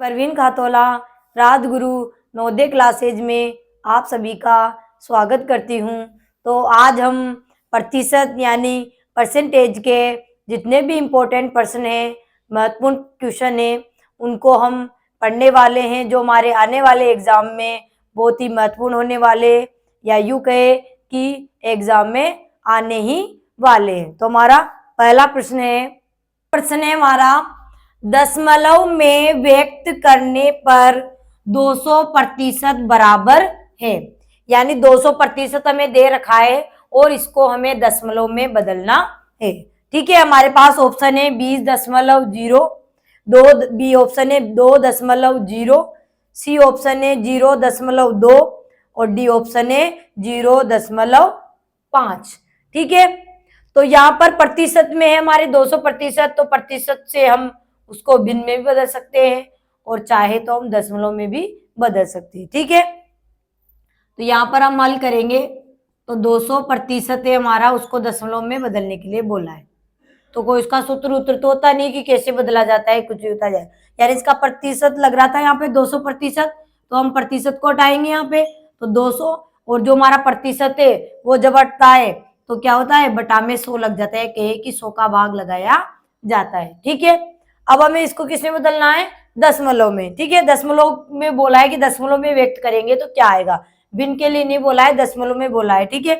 Parveen खातोला Rajguru Navodaya classes में आप सभी का स्वागत करती हूँ। तो आज हम प्रतिशत यानी परसेंटेज के जितने भी इम्पोर्टेंट पर्सन हैं, महत्वपूर्ण क्वेश्चन हैं, उनको हम पढ़ने वाले हैं, जो हमारे आने वाले एग्जाम में बहुत ही महत्वपूर्ण होने वाले, या यूँ कहे कि एग्जाम में आने ही वाले हैं। तो हमारा पहला प्रश्न है हमारा, दशमलव में व्यक्त करने पर 200% बराबर है। यानी 200% हमें दे रखा है और इसको हमें दशमलव में बदलना है। ठीक है, हमारे पास ऑप्शन है 20.0, बी ऑप्शन है 2.0, सी ऑप्शन है 0.2 और डी ऑप्शन है 0.5। ठीक है, तो यहाँ पर प्रतिशत में है हमारे 200%, तो प्रतिशत से हम उसको भिन्न में भी बदल सकते हैं और चाहे तो हम दशमलव में भी बदल सकते हैं। ठीक है, तो यहाँ पर हम हल करेंगे तो 200% है हमारा, उसको दशमलव में बदलने के लिए बोला है। तो कोई इसका सूत्र उत्तर तो होता नहीं कि कैसे बदला जाता है, कुछ भी होता जाए। यार इसका प्रतिशत लग रहा था यहाँ पे 200%, तो हम प्रतिशत को हटाएंगे यहाँ पे, तो 200, और जो हमारा प्रतिशत है वो जब हटता है तो क्या होता है, बटा में 100 लग जाता है, कहे कि 100 का भाग लगाया जाता है। ठीक है, अब हमें इसको किसमें बदलना है, दशमलव में। ठीक है, दशमलव में बोला है कि दशमलव में व्यक्त करेंगे तो क्या आएगा, भिन्न के लिए नहीं बोला है, दशमलव में बोला है। ठीक है,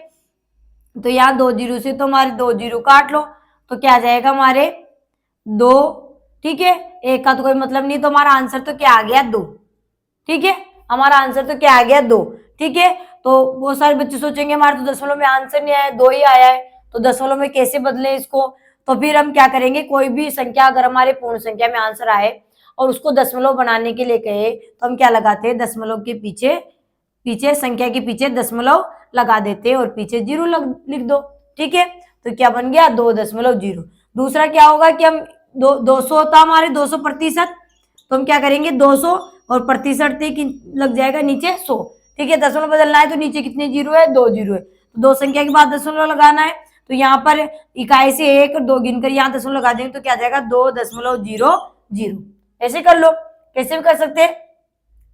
तो यहाँ 2 जीरो से तो हमारे 2 जीरो काट लो, तो क्या आ जाएगा हमारे 2। ठीक है, एक का तो कोई मतलब नहीं, तो हमारा आंसर तो क्या आ गया 2। ठीक है, हमारा आंसर तो क्या आ गया 2। ठीक है, तो बहुत सारे बच्चे सोचेंगे हमारे तो दशमलव में आंसर नहीं आया, 2 ही आया है, तो दशमलव में कैसे बदले इसको। तो फिर हम क्या करेंगे, कोई भी संख्या अगर हमारे पूर्ण संख्या में आंसर आए और उसको दशमलव बनाने के लिए कहे तो हम क्या लगाते हैं, दशमलव के पीछे संख्या के पीछे दशमलव लगा देते हैं और पीछे 0 लिख दो। ठीक है, तो क्या बन गया 2.0। दूसरा क्या होगा कि हम 200 होता हमारे 200%, तो हम क्या करेंगे 200 और प्रतिशत लग जाएगा नीचे 100। ठीक है, दशमलव बदलना है तो नीचे कितने जीरो है, 2 जीरो है, तो 2 संख्या के बाद दशमलव लगाना है, तो यहाँ पर इकाई से 1 और 2 गिनकर यहाँ दशमलव लगा देंगे तो क्या जाएगा 2.00। ऐसे कर लो, कैसे भी कर सकते हैं।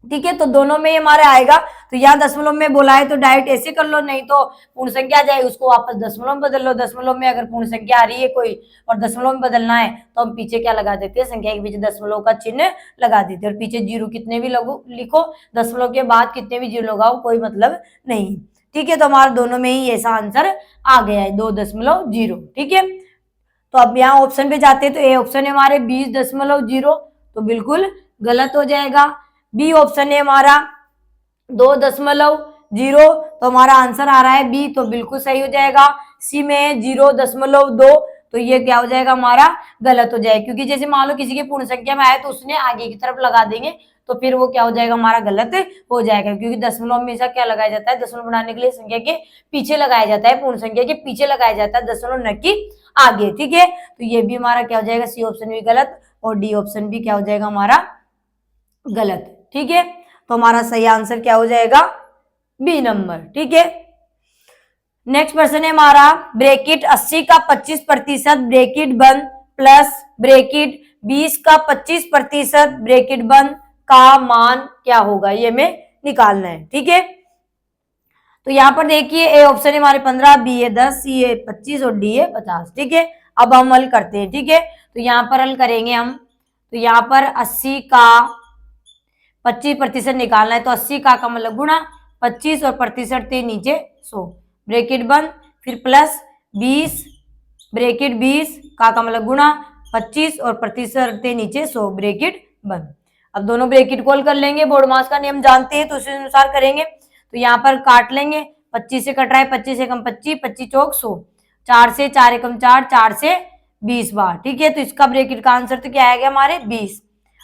ठीक है, तो दोनों में हमारे आएगा, तो यहाँ दशमलव में बोला है तो डायरेक्ट ऐसे कर लो, नहीं तो पूर्ण संख्या आ जाए उसको वापस दशमलव में बदल लो। दशमलव में अगर पूर्ण संख्या आ रही है कोई और दशमलव में बदलना है तो हम पीछे क्या लगा देते हैं, संख्या के पीछे दशमलव का चिन्ह लगा देते हैं और पीछे जीरो कितने भी लिखो, दशमलव के बाद कितने भी जीरो लगाओ, कोई मतलब नहीं। ठीक है, तो हमारा दोनों में ही ऐसा आंसर आ गया है 2.0। ठीक है, तो अब यहाँ ऑप्शन पे जाते हैं तो ए ऑप्शन है हमारे 20.0, तो बिल्कुल गलत हो जाएगा। बी ऑप्शन है हमारा 2.0, तो हमारा आंसर आ रहा है बी, तो बिल्कुल सही हो जाएगा। सी में है 0.2, तो ये क्या हो जाएगा हमारा गलत हो जाएगा, क्योंकि जैसे मान लो किसी की पूर्ण संख्या में आए तो उसने आगे की तरफ लगा देंगे तो फिर वो क्या हो जाएगा हमारा गलत हो जाएगा, क्योंकि दशमलव हमेशा क्या लगाया जाता है, दशमलव बनाने के लिए संख्या के पीछे लगाया जाता है, पूर्ण संख्या के पीछे लगाया जाता है, दशमलव न कि आगे। ठीक है, तो ये भी हमारा क्या हो जाएगा, सी ऑप्शन भी गलत और डी ऑप्शन भी क्या हो जाएगा हमारा गलत। ठीक है, तो हमारा सही आंसर क्या हो जाएगा, बी नंबर। ठीक है, नेक्स्ट क्वेश्चन है हमारा, ब्रैकेट 80 का 25% ब्रैकेट बंद प्लस ब्रैकेट 20 का 25% ब्रैकेट बंद का मान क्या होगा, ये हमें निकालना है। ठीक है, तो यहाँ पर देखिए ए ऑप्शन है हमारे 15, बी है 10, सी है 25 और डी है 50। ठीक है, अब हम हल करते हैं। ठीक है, तो यहाँ पर हल करेंगे हम, तो यहाँ पर 80 का 25% निकालना है, तो 80 का मतलब गुणा 25 और प्रतिशत थे नीचे 100 ब्रैकेट बंद, फिर प्लस 20 ब्रैकेट 20 का मतलब गुणा 25 और प्रतिशत थे नीचे 100 ब्रैकेट बंद। अब दोनों ब्रैकेट खोल कर लेंगे, बोर्डमास का नियम जानते हैं तो उसी अनुसार करेंगे। तो यहाँ पर काट लेंगे, 25 से कट रहा है, 25 एकम 25, 25 चौक 100, 4 से 4 एकम 4, 4 से 20 बार। ठीक है, तो इसका ब्रैकेट का आंसर तो क्या आएगा हमारे 20,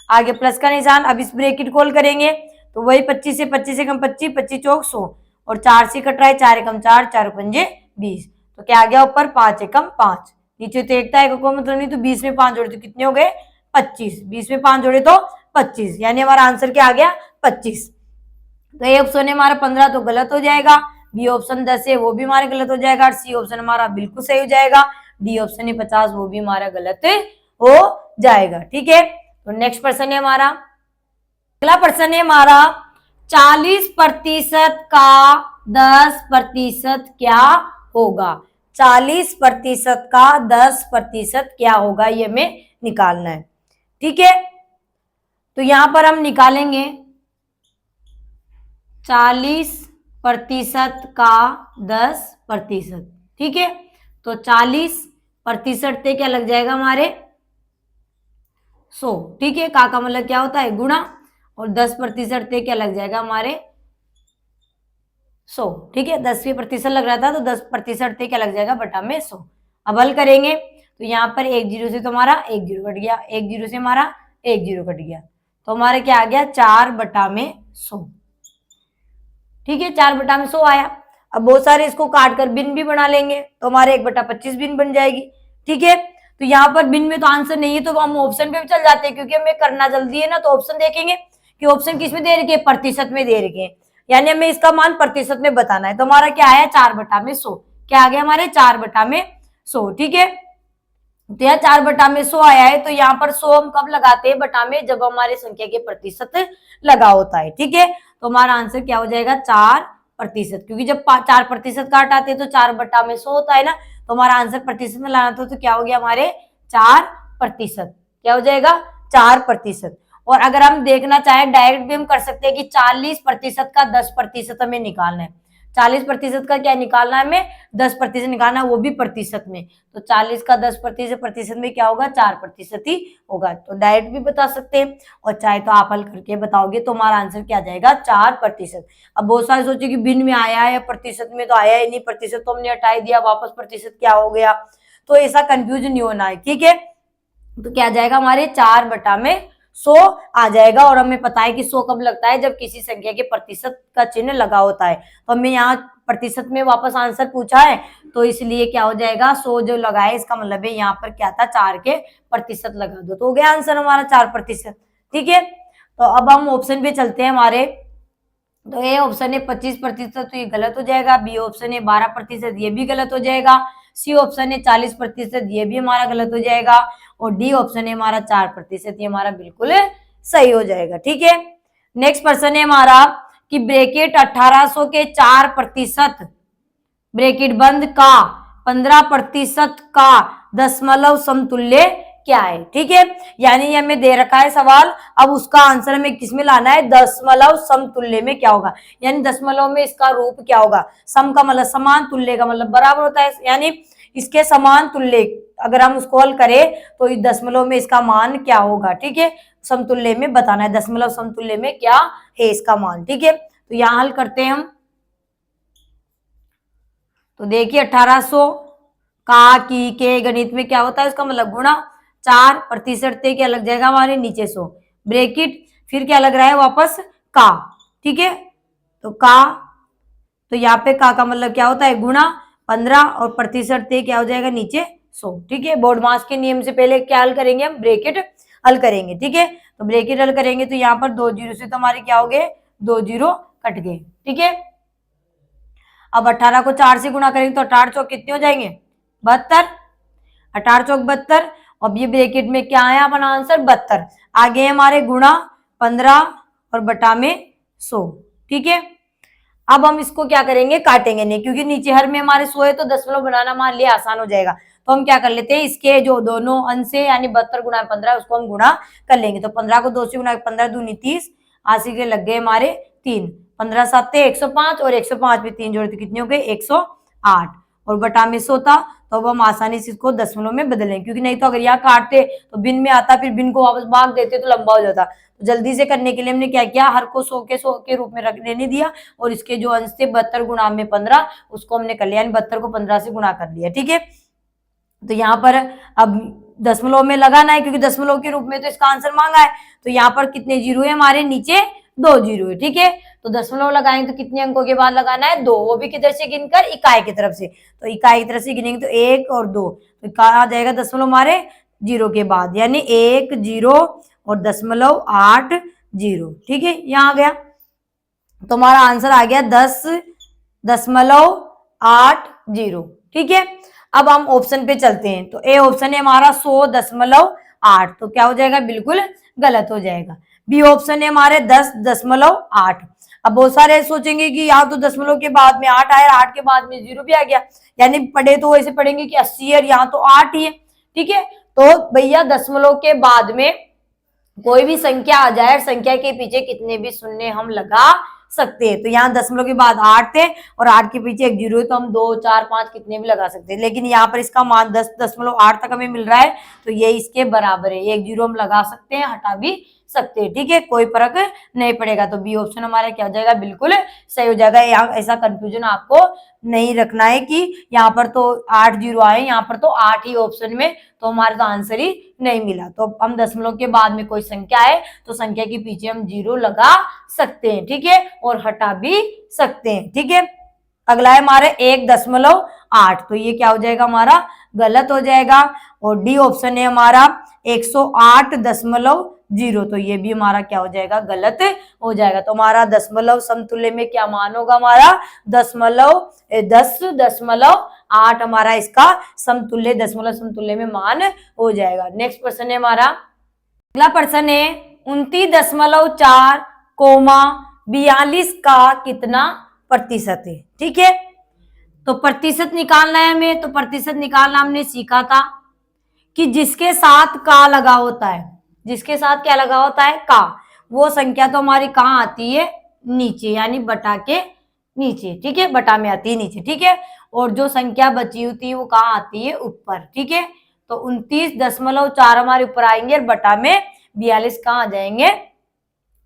आगे प्लस का निशान। अब इस ब्रैकेट खोल करेंगे तो वही 25 से 25 एकम 25, 25 चौक 100 और 4 से कट रहा है, 4 एकम 4, 4 पंजे 20, तो क्या आ गया ऊपर 5 एकम 5, नीचे तो एकता है कोई मतलब नहीं, तो 20 में 5 जोड़े तो कितने हो गए 25, 20 में 5 जोड़े तो 25, यानी हमारा आंसर क्या आ गया 25। तो ए ऑप्शन है हमारा 15 तो गलत हो जाएगा, बी ऑप्शन 10 है वो भी हमारा गलत हो जाएगा, और सी ऑप्शन हमारा बिल्कुल सही हो जाएगा, डी ऑप्शन है 50 वो भी हमारा गलत हो जाएगा। ठीक है, तो नेक्स्ट प्रश्न है हमारा, अगला प्रश्न है हमारा 40% का 10% क्या होगा। 40% का 10% क्या होगा, ये हमें निकालना है। ठीक है, तो यहां पर हम निकालेंगे 40% का 10%। ठीक है, तो 40% से क्या लग जाएगा हमारे 100। ठीक है, का मतलब क्या होता है गुणा, और 10% से क्या लग जाएगा हमारे 100। ठीक है, 10% लग रहा था तो 10% से क्या लग जाएगा बटा में 100। अब हल करेंगे तो यहाँ पर 1 जीरो से तो हमारा 1 जीरो कट गया, 1 जीरो से हमारा 1 जीरो कट गया, तो हमारे क्या आ गया 4 बटा में 100। ठीक है, 4 बटा में 100 आया। अब बहुत सारे इसको काट कर बिन भी बना लेंगे तो हमारे 1/25 बिन बन जाएगी। ठीक है, तो यहाँ पर बिन में तो आंसर नहीं है तो हम ऑप्शन पे भी चल जाते हैं, क्योंकि हमें करना जल्दी है ना, तो ऑप्शन देखेंगे कि ऑप्शन किस में दे रखे, प्रतिशत में दे रखे हैं, यानी हमें इसका मान प्रतिशत में बताना है। तो हमारा क्या आया 4 बटा में 100, क्या आ गया हमारे 4 बटा में 100। ठीक है, तो यहाँ 4 बटा में 100 आया है, तो यहाँ पर 100 हम कब लगाते हैं बटा में, जब हमारे संख्या के प्रतिशत लगा होता है। ठीक है, तो हमारा आंसर क्या हो जाएगा 4%, क्योंकि जब 4% काट आते हैं तो 4 बटा में 100 होता है ना, तो हमारा आंसर प्रतिशत में लाना था, तो क्या हो गया हमारे 4%। क्या हो जाएगा 4%। और अगर हम देखना चाहें डायरेक्ट भी हम कर सकते हैं कि 40% का 10% हमें निकालना है। 40% का क्या निकालना है हमें, 10% निकालना है, वो भी प्रतिशत में। तो 40 का 10% प्रतिशत में क्या होगा 4% ही होगा। तो डायरेक्ट भी बता सकते हैं, और चाहे तो आप हल करके बताओगे तो हमारा आंसर क्या जाएगा 4%। अब बहुत सारे सोचे कि भिन्न में आया है, प्रतिशत में तो आया ही नहीं, प्रतिशत तो हमने हटा दिया, वापस प्रतिशत क्या हो गया, तो ऐसा कंफ्यूजन नहीं होना है। ठीक है, तो क्या जाएगा हमारे 4 बटा में 100 आ जाएगा। और हमें पता है कि 100 कब लगता है, जब किसी संख्या के प्रतिशत का चिन्ह लगा होता है। तो हमें यहाँ प्रतिशत में वापस आंसर पूछा है, तो इसलिए क्या हो जाएगा 100 जो लगाए, इसका मतलब है यहाँ पर क्या था 4 के प्रतिशत लगा दो, तो हो गया आंसर हमारा 4%। ठीक है, तो अब हम ऑप्शन पे चलते हैं हमारे। तो ए ऑप्शन है 25%, तो ये गलत हो जाएगा। बी ऑप्शन है 12%, ये भी गलत हो जाएगा। सी ऑप्शन है 40%, ये भी हमारा गलत हो जाएगा। और डी ऑप्शन है हमारा 4%, ये हमारा बिल्कुल सही हो जाएगा। ठीक है, नेक्स्ट क्वेश्चन है हमारा कि ब्रैकेट 1800 के 4%, ब्रैकेट बंद का 15% का दशमलव समतुल्य क्या है। ठीक है, यानी हमें दे रखा है सवाल, अब उसका आंसर हमें किसमें लाना है, दशमलव समतुल्य में क्या होगा, यानी दशमलव में इसका रूप क्या होगा। सम का मतलब समान, तुल्य का मतलब बराबर होता है, यानी इसके समान तुल्य अगर हम उसको हल करें तो इस दशमलव में इसका मान क्या होगा। ठीक है, समतुल्य में बताना है, दशमलव समतुल्य में क्या है इसका मान। ठीक है, तो यहां हल करते हैं हम। तो देखिए 1800 का की के गणित में क्या होता है, इसका मतलब गुणा, 4% क्या लग जाएगा हमारे नीचे 100 ब्रैकेट, फिर क्या लग रहा है वापस का। ठीक है, तो का, तो यहाँ पे का मतलब क्या होता है गुणा, 15 और प्रतिशत क्या हो जाएगा नीचे 100। ठीक है, बोर्ड मास के नियम से पहले क्या हल करेंगे हम, ब्रैकेट हल करेंगे। ठीक है, तो ब्रैकेट हल करेंगे तो यहाँ पर 2 जीरो से तो हमारे क्या हो गए 2 जीरो कट गए। ठीक है, अब 18 को 4 से गुणा करेंगे तो 18 चौक कितने हो जाएंगे 72, 18 चौक 72। अब ये ब्रैकेट में क्या आया अपना आंसर 72, आगे हमारे गुणा 15 और बटा में 100। ठीक है, अब हम इसको क्या करेंगे काटेंगे नहीं, क्योंकि नीचे हर में हमारे 100 है तो दशमलव बनाना मान लिया आसान हो जाएगा। तो हम क्या कर लेते हैं, इसके जो दोनों अंश है यानी 72 गुणा 15 उसको हम गुणा कर लेंगे। तो 15 को 2 से गुणा, 15 दूनी 30, 80 के लग गए हमारे 3, 15 7 105 और 105 में 3 जोड़े तो कितने हो गए 108, और बटा में 100 था, तो अब हम आसानी से इसको दशमलव में बदलें, क्योंकि नहीं तो अगर यहाँ काटते तो बिन में आता, फिर बिन को वापस भाग देते तो लंबा हो जाता। तो जल्दी से करने के लिए हमने क्या किया, हर को 100 के रूप में रहने दिया, और इसके जो अंश थे 72 गुणा में 15 उसको हमने कर लिया, यानी 72 को 15 से गुणा कर लिया। ठीक है, तो यहाँ पर अब दशमलव में लगाना है, क्योंकि दशमलव के रूप में तो इसका आंसर मांगा है। तो यहाँ पर कितने जीरो है हमारे नीचे 2 जीरो है। ठीक है, तो दशमलव लगाएंगे तो कितने अंकों के बाद लगाना है 2, वो भी किधर से गिनकर इकाई की तरफ से। तो इकाई की तरफ से गिनेंगे तो 1 और 2, तो कहा जाएगा दशमलव हमारे जीरो के बाद, यानी 1 0 और 0.8 जीरो। ठीक है, यहाँ आ गया, तो हमारा आंसर आ गया 10.80। ठीक है, अब हम ऑप्शन पे चलते हैं। तो ए ऑप्शन है हमारा 100.8, तो क्या हो जाएगा बिल्कुल गलत हो जाएगा। बी ऑप्शन है हमारे 10.8। अब बहुत सारे सोचेंगे कि यहाँ तो दशमलव के बाद में 8 आया, 8 के बाद में 0 भी आ गया, यानी पढ़े तो ऐसे पढ़ेंगे कि 80 है, यहाँ तो 8 ही है। ठीक है, तो भैया दशमलव के बाद में कोई भी संख्या आ जाए, संख्या के पीछे कितने भी शून्य हम लगा सकते हैं। तो यहाँ दशमलव के बाद 8 थे और 8 के पीछे एक 0 है, तो हम 2, 4, 5 कितने भी लगा सकते हैं। लेकिन यहाँ पर इसका मान 10.8 तक हमें मिल रहा है, तो ये इसके बराबर है। एक 0 हम लगा सकते हैं, हटा भी सकते हैं। ठीक है, कोई फर्क नहीं पड़ेगा। तो बी ऑप्शन हमारा क्या हो जाएगा, बिल्कुल सही हो जाएगा। यहाँ ऐसा कंफ्यूजन आपको नहीं रखना है कि यहाँ पर तो 8 0 आए, यहाँ पर तो 8 ही ऑप्शन में, तो हमारा तो आंसर ही नहीं मिला। तो हम दशमलव के बाद में कोई संख्या है तो संख्या के पीछे हम 0 लगा सकते हैं। ठीक है, और हटा भी सकते हैं। ठीक है, अगला है हमारे 1.8, तो ये क्या हो जाएगा, हमारा गलत हो जाएगा। और डी ऑप्शन है हमारा 108.0, तो ये भी हमारा क्या हो जाएगा, गलत हो जाएगा। तो हमारा दशमलव समतुल्य में क्या मान होगा, हमारा 10.8 हमारा इसका समतुल्य, दशमलव समतुल्य में मान हो जाएगा। नेक्स्ट प्रश्न है हमारा, अगला प्रश्न है 29.4, 42 का कितना प्रतिशत है। ठीक है, तो प्रतिशत निकालना है हमें। तो प्रतिशत निकालना हमने सीखा था कि जिसके साथ का लगा होता है, जिसके साथ क्या लगा होता है, का, वो संख्या तो हमारी कहाँ आती है, नीचे, यानी बटा के नीचे। ठीक है, बटा में आती है नीचे। ठीक है, और जो संख्या बची होती है वो कहाँ आती है, ऊपर। ठीक है, तो 29.4 हमारे ऊपर आएंगे और बटा में 42 कहाँ आ जाएंगे,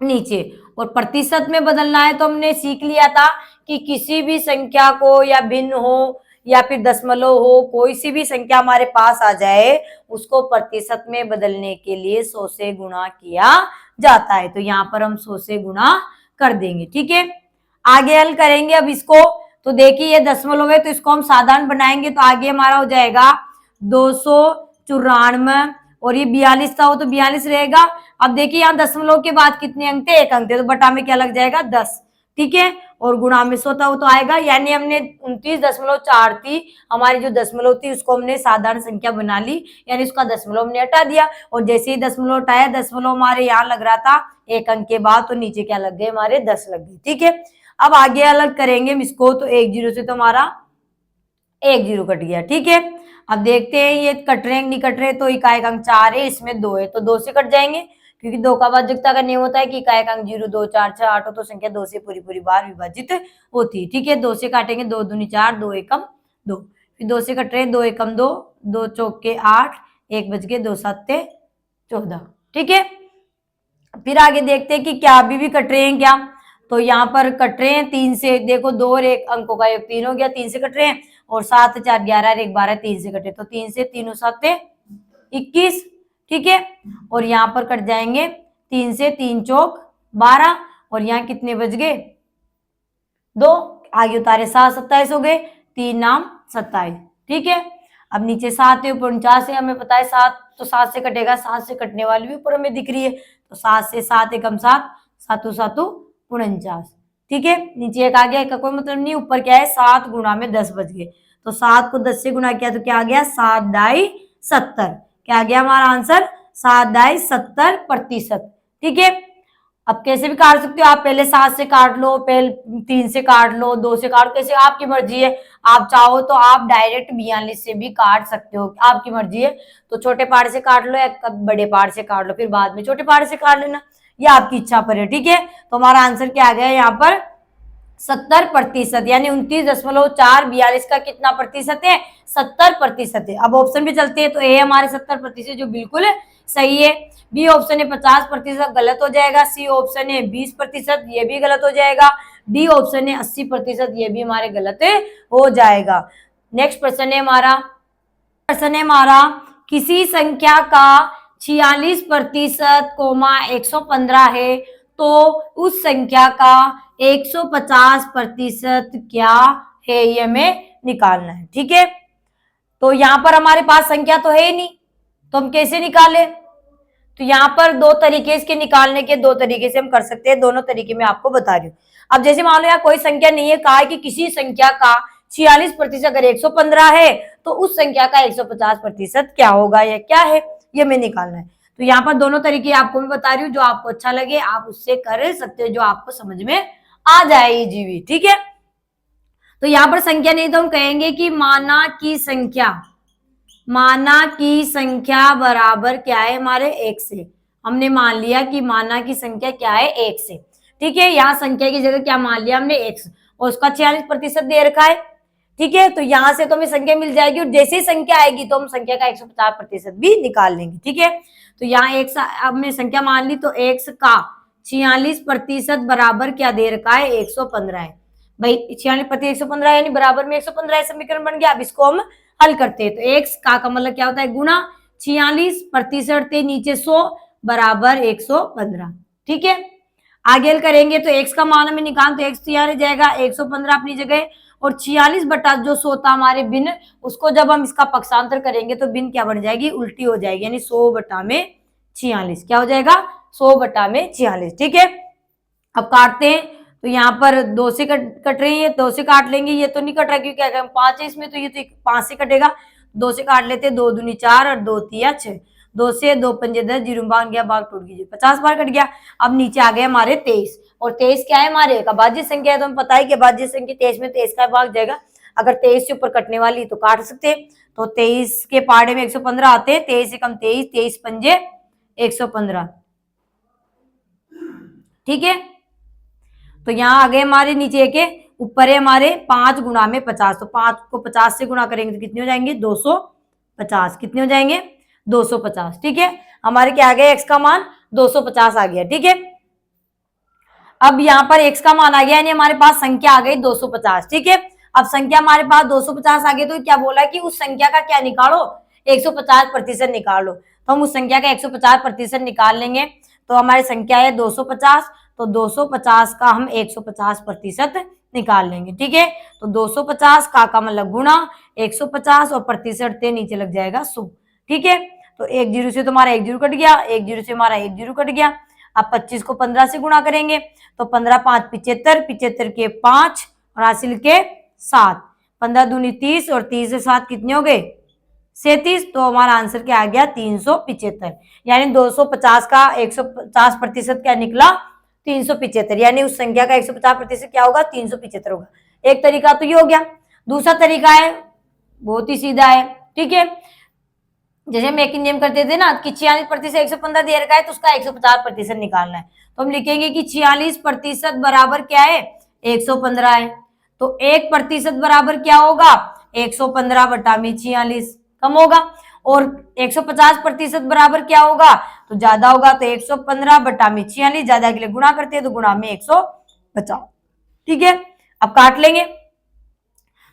नीचे। और प्रतिशत में बदलना है तो हमने सीख लिया था कि किसी भी संख्या को, या भिन्न हो या फिर दशमलव हो, कोई सी भी संख्या हमारे पास आ जाए उसको प्रतिशत में बदलने के लिए 100 से गुणा किया जाता है। तो यहाँ पर हम 100 से गुणा कर देंगे। ठीक है, आगे हल करेंगे अब इसको। तो देखिए ये दशमलव है तो इसको हम साधारण बनाएंगे, तो आगे हमारा हो जाएगा 294, और ये 42 था वो तो 42 रहेगा। अब देखिए यहाँ दशमलव के बाद कितने अंक थे, 1 अंक थे, तो बटा में क्या लग जाएगा, 10। ठीक है, और गुणा में 100 था वो तो आएगा, यानी हमने 29.4 थी हमारी जो दशमलव थी उसको हमने साधारण संख्या बना ली, यानी उसका दशमलव हमने हटा दिया। और जैसे ही दशमलव हटाया, दशमलव हमारे यहाँ लग रहा था 1 अंक के बाद, तो नीचे क्या लग गए, हमारे 10 लग गए। ठीक है, अब आगे अलग करेंगे इसको। तो 1 0 से तो हमारा 1 0 कट गया। ठीक है, अब देखते हैं ये कट रहे नहीं कट रहे। तो इकाई अंक 4 है, इसमें 2 है, तो 2 से कट जाएंगे, क्योंकि 2 का भाज्यता का नियम होता है कि इकाई अंक 0 2 4 6 8 हो तो संख्या 2 से पूरी बार विभाजित होती है। ठीक है, 2 से काटेंगे, 2 दूनी 4, 2 एकम 2, फिर 2 से कट रहे, 2 एकम 2, 2 चौके 8, 1 बच गए, 2 7 14। ठीक है, फिर आगे देखते हैं कि क्या अभी भी कट रहे हैं क्या। तो यहाँ पर कट रहे हैं 3 से, देखो 2 और 1 अंकों का योग 3 हो गया, 3 से कट रहे हैं। और 7 4 11 1 12, 3 से कटे, तो 3 से 3 7 21। ठीक है, और यहाँ पर कट जाएंगे 3 से 3 चौक 12, और यहाँ कितने बच गए, 2, आगे उतारे 7 27 हो गए, 3 नाम 27। ठीक है, अब नीचे 7 है, ऊपर 49 है, हमें पता है 7, तो 7 से कटेगा, 7 से कटने वाली भी ऊपर हमें दिख रही है, तो 7 से 7 एकम 7, 7 7 49। ठीक है, नीचे एक आ गया, का कोई मतलब नहीं, ऊपर क्या है 7 गुणा में 10 बच गए, तो 7 को 10 से गुणा किया तो क्या आ गया, 7 दाई 70। क्या आ गया हमारा आंसर, 7 दाई 70%। ठीक है, अब कैसे भी काट सकते हो आप, पहले 7 से काट लो, पहले 3 से काट लो, 2 से काट, कैसे आपकी मर्जी है। आप चाहो तो आप डायरेक्ट 42 से भी काट सकते हो, आपकी मर्जी है। तो छोटे पहाड़ से काट लो या बड़े पहाड़ से काट लो, फिर बाद में छोटे पहाड़ से काट लेना, ये आपकी इच्छा पर है। ठीक है, तो हमारा आंसर क्या आ गया यहाँ पर 70%, यानी 29.4 42 का कितना प्रतिशत है, 70% है। अब ऑप्शन भी चलते हैं, तो ए हमारे 70% जो बिल्कुल सही है। बी ऑप्शन है 50% गलत हो जाएगा। सी ऑप्शन है 20%, ये भी गलत हो जाएगा। डी ऑप्शन है 80%, ये भी हमारे गलत हो जाएगा। नेक्स्ट प्रश्न है हमारा, किसी संख्या का 46% 115 है, तो उस संख्या का 150% क्या है, ये हमें निकालना है। ठीक है, तो यहाँ पर हमारे पास संख्या तो है ही नहीं, तो हम कैसे निकालें। तो यहाँ पर 2 तरीके इसके निकालने के, 2 तरीके से हम कर सकते हैं, दोनों तरीके मैं आपको बता रही हूँ। अब जैसे मान लो यहाँ कोई संख्या नहीं है, कहा है कि किसी संख्या का 46% अगर 115 है तो उस संख्या का 150% क्या होगा या क्या है, ये हमें निकालना है। तो यहाँ पर दोनों तरीके आपको मैं बता रही हूँ, जो आपको अच्छा लगे आप उससे कर सकते हो, जो आपको समझ में आ जाए इजीली, ठीक है। तो यहाँ पर संख्या नहीं तो हम कहेंगे कि माना की संख्या बराबर क्या है हमारे 1 से। हमने मान लिया कि माना की संख्या क्या है 1 से, ठीक है। यहाँ संख्या की जगह क्या मान लिया हमने, x, और उसका 46% दे रखा है, ठीक है। तो यहाँ से तो हमें संख्या मिल जाएगी, और जैसे ही संख्या आएगी तो हम संख्या का 150% भी निकाल लेंगे, ठीक है। तो यहाँ x हमने संख्या मान ली, तो x का 46% बराबर क्या दे रखा है, 115 है। भाई 46% 115 यानी बराबर में 115 समीकरण बन गया। अब इसको हम हल करते हैं, तो x का मतलब क्या होता है, गुना 46% थे नीचे 100 बराबर 115, ठीक है। आगे हल करेंगे तो x का मान हमें निकाल, तो x तो यहाँ रह जाएगा 115 अपनी जगह, और 46 बटा जो 100 था हमारे भिन्न, उसको जब हम इसका पक्षांतर करेंगे तो भिन्न क्या बन जाएगी, उल्टी हो जाएगी, यानी 100 बटा में 46 क्या हो जाएगा, 100 बटा में 46, ठीक है। अब काटते हैं, तो यहाँ पर 2 से कट रही है, 2 से काट लेंगे, ये तो नहीं कट रहा क्योंकि क्या करें 5 है इसमें, तो ये तो 5 से कटेगा, 2 से काट लेते, 2 दूनी 4 और 2 तिया 6, 2 से 2 पंजे 10, जीरो भाग गया, भाग टूट गया, 50 बार कट गया। अब नीचे आ गए हमारे 23, और 23 क्या है हमारे एक अभाज्य संख्या है, तो हमें पता है कि अभाज्य संख्या 23 में 23 का भाग जाएगा। अगर 23 से ऊपर कटने वाली तो काट सकते हैं, तो 23 के पाड़े में 115 आते हैं, 23 से कम 23, 23 पंजे 115, ठीक है। तो यहाँ आ गए हमारे नीचे के, ऊपर है हमारे 5 गुणा में 50, तो 5 को 50 से गुणा करेंगे तो कितने हो जाएंगे, 250, कितने हो जाएंगे 250, ठीक है। हमारे क्या आ गया, x का मान 250 आ गया, ठीक है। अब यहाँ पर x का मान आ गया, यानी हमारे पास संख्या आ गई 250, ठीक है। अब संख्या हमारे पास 250 आ गई, तो क्या बोला कि उस संख्या का क्या निकालो, 150% निकालो, तो हम उस संख्या का 150% निकाल लेंगे। तो हमारी संख्या है 250, तो 250 का हम 150% निकाल लेंगे, ठीक है। तो 250 का मतलब गुणा 150 और प्रतिशत से नीचे लग जाएगा 100, ठीक है। तो 1 जीरो से तुम्हारा 1 जीरो कट गया, 1 जीरो से हमारा 1 जीरो कट गया। अब 25 को 15 से गुणा करेंगे, तो 15 5 75, 75 के 5 और हासिल के 7, 15 दूनी 30 और 30 से 7 कितने हो गए 37, तो हमारा आंसर क्या आ गया 375, यानी 250 का 150% क्या निकला 375, यानी उस संख्या का 150% क्या होगा 375 होगा। एक तरीका तो ये हो गया। दूसरा तरीका है बहुत ही सीधा है, ठीक है। जैसे हम एक नियम करते थे ना कि 46% 115 दे रखा है, तो उसका 150% निकालना है, तो हम लिखेंगे कि 46% बराबर क्या है 115 है, तो 1% बराबर क्या होगा 115 बटा में 46 कम होगा, और 150% बराबर क्या होगा तो ज्यादा होगा, तो 115 बटा में 46, ज्यादा के लिए गुणा करते हैं तो गुणा में 150, ठीक है। अब काट लेंगे,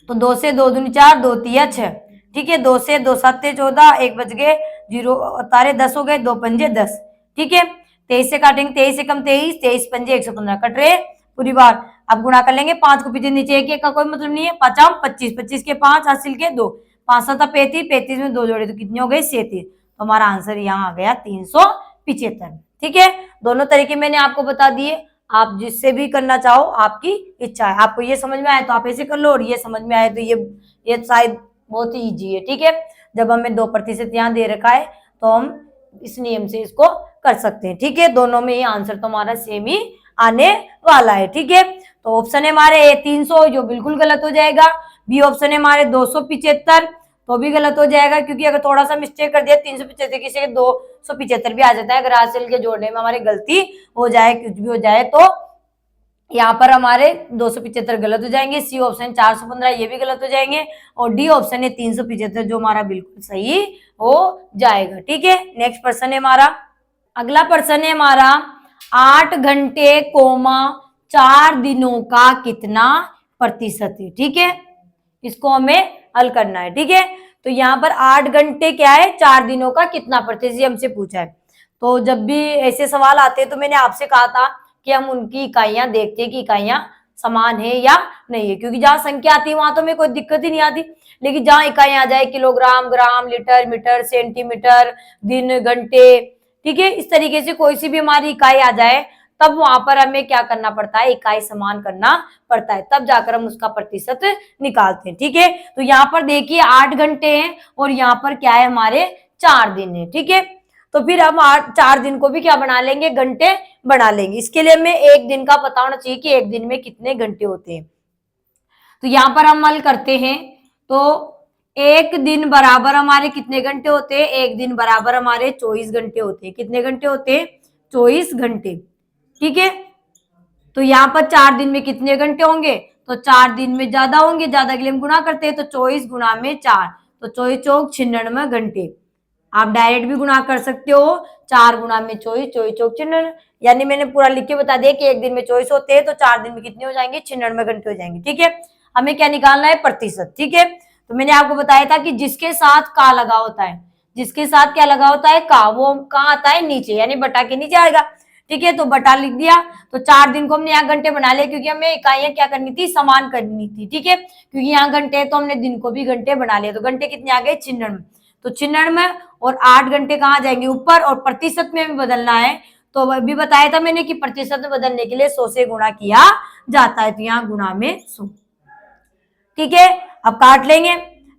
तो 2 से 2 दूनी 4, 2 तिया 6, ठीक है। 2 से 2 सत्ते 14, 1 बच गए, जीरो तारे 10 हो गए, 2 पंजे 10, ठीक है। 23 से काटेंगे, 23 से कम 23, 23 पंजे 115 कट रहे पूरी बार। अब गुणा कर लेंगे, 5 को पीछे नीचे एक का कोई मतलब नहीं है, 5 25, 25 के 5 हासिल के 2, 5 7 35, 35 में 2 जोड़े तो कितने हो गए 37, तो हमारा आंसर यहाँ आ गया 375, ठीक है। दोनों तरीके मैंने आपको बता दिए, आप जिससे भी करना चाहो आपकी इच्छा है। आपको ये समझ में आए तो आप ऐसे कर लो, और ये समझ में आए तो ये शायद बहुत ही इजी है, ठीक है। जब हमें 2% यहाँ दे रखा है तो हम इस नियम से इसको कर सकते हैं, ठीक है। दोनों में ही आंसर तो हमारा सेम ही आने वाला है, ठीक है। तो ऑप्शन है हमारे ए 300 जो बिल्कुल गलत हो जाएगा, बी ऑप्शन है हमारे 275 तो भी गलत हो जाएगा, क्योंकि अगर थोड़ा सा मिस्टेक कर दिया 375 किसी 275 भी आ जाता है, अगर हासिल के जोड़ने में हमारी गलती हो जाए कुछ भी हो जाए, तो यहाँ पर हमारे 275 गलत हो जाएंगे, सी ऑप्शन 415 ये भी गलत हो जाएंगे, और डी ऑप्शन है 375 जो हमारा बिल्कुल सही हो जाएगा, ठीक है। नेक्स्ट प्रश्न है हमारा, अगला प्रश्न है हमारा 8 घंटे कोमा 4 दिनों का कितना प्रतिशत है, ठीक है। इसको हमें हल करना है, ठीक है। तो यहाँ पर 8 घंटे क्या है 4 दिनों का कितना प्रतिशत हमसे पूछा है। तो जब भी ऐसे सवाल आते हैं तो मैंने आपसे कहा था कि हम उनकी इकाइयां देखते हैं कि इकाइयां समान है या नहीं है, क्योंकि जहां संख्या आती है वहां तो हमें कोई दिक्कत ही नहीं आती, लेकिन जहां इकाइयां आ जाए किलोग्राम, ग्राम, लीटर, मीटर, सेंटीमीटर, दिन, घंटे, ठीक है, इस तरीके से कोई सी भी हमारी इकाई आ जाए तब वहां पर हमें क्या करना पड़ता है, इकाई समान करना पड़ता है, तब जाकर हम उसका प्रतिशत निकालते हैं, ठीक है। तो यहाँ पर देखिए 8 घंटे हैं और यहाँ पर क्या है हमारे 4 दिन है, ठीक है। तो फिर हम 4 दिन को भी क्या बना लेंगे, घंटे बना लेंगे। इसके लिए हमें एक दिन का पता होना चाहिए कि एक दिन में कितने घंटे होते हैं। तो यहाँ पर हम हल करते हैं, तो एक दिन बराबर हमारे कितने घंटे होते हैं, एक दिन बराबर हमारे 24 घंटे होते हैं। कितने घंटे होते हैं, 24 घंटे। ठीक है, तो यहाँ पर 4 दिन में कितने घंटे होंगे, तो 4 दिन में ज्यादा होंगे, ज्यादा के लिए हम गुणा करते हैं, तो 24 गुणा में 4, तो 24 चौक 96 घंटे। आप डायरेक्ट भी गुणा कर सकते हो, 4 गुणा में 24, 24 चौक 96, यानी मैंने पूरा लिख के बता दिया कि एक दिन में 24 होते हैं, तो 4 दिन में कितने हो जाएंगे, 96 घंटे हो जाएंगे। ठीक है, हमें क्या निकालना है, प्रतिशत। ठीक है, तो मैंने आपको बताया था कि जिसके साथ का लगा होता है, जिसके साथ क्या लगा होता है, का, वो कहाँ आता है, नीचे, यानी बटा के नीचे आएगा। ठीक है, तो बटा लिख दिया। तो 4 दिन को हमने यहाँ घंटे बना लिया, क्योंकि हमें इकाइयां क्या करनी थी, समान करनी थी। ठीक है, क्योंकि यहाँ घंटे है तो हमने दिन को भी घंटे बना लिया, तो घंटे कितने आ गए, 96। तो 96 और 8 घंटे कहाँ जाएंगे, ऊपर, और प्रतिशत में भी बदलना है। तो अभी बताया था मैंने कि प्रतिशत में बदलने के लिए 100 से गुणा किया जाता है, तो यहाँ गुणा में 100। ठीक है, अब काट लेंगे,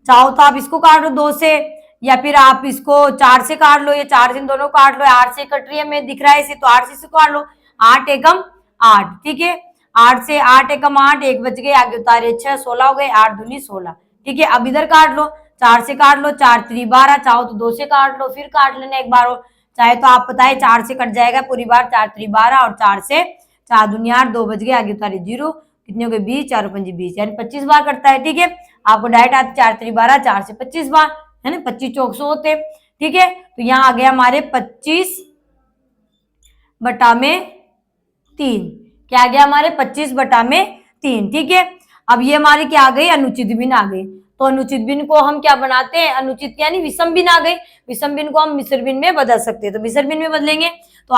चाहो तो आप इसको काट लो 2 से, या फिर आप इसको 4 से काट लो, या 4 से दोनों काट लो, 8 से कट रही है, मैं दिख रहा है इसे, तो 8 से इसको काट लो, 8 एकम 8। ठीक है, 8 से 8 एकम 8, 1 बच गए, आगे उतारे 6, 16 हो गए, 8 दूनी 16। ठीक है, अब इधर काट लो, 4 से काट लो, 4 3 12, चाहो तो 2 से काट लो, फिर काट लेना एक बार और, चाहे तो आप बताए 4 से कट जाएगा पूरी बार, 4 3 12, और 4 से 4 दूनी 8, 2 बच गए, आगे उतारे 0, कितने हो गए 20, 4 5 20, यानी 25 बार करता है। ठीक है, आपको डायरेक्ट आते 4 3 12, 4 से 25 बार, है ना, 25 चौक 100 होते। ठीक है, तो यहाँ आ गया हमारे 25 बटा में 3, क्या आ गया हमारे 25 बटा में 3। ठीक है, अब ये हमारी क्या आ गई, अनुचित भिन्न आ गई। तो अनुचित भिन्न को हम क्या बनाते हैं, अनुचित यानी विषम भिन्न आ गई, विषम भिन्न को हम मिश्र भिन्न में बदल सकते हैं। तो मिश्र भिन्न में बदलेंगे, तो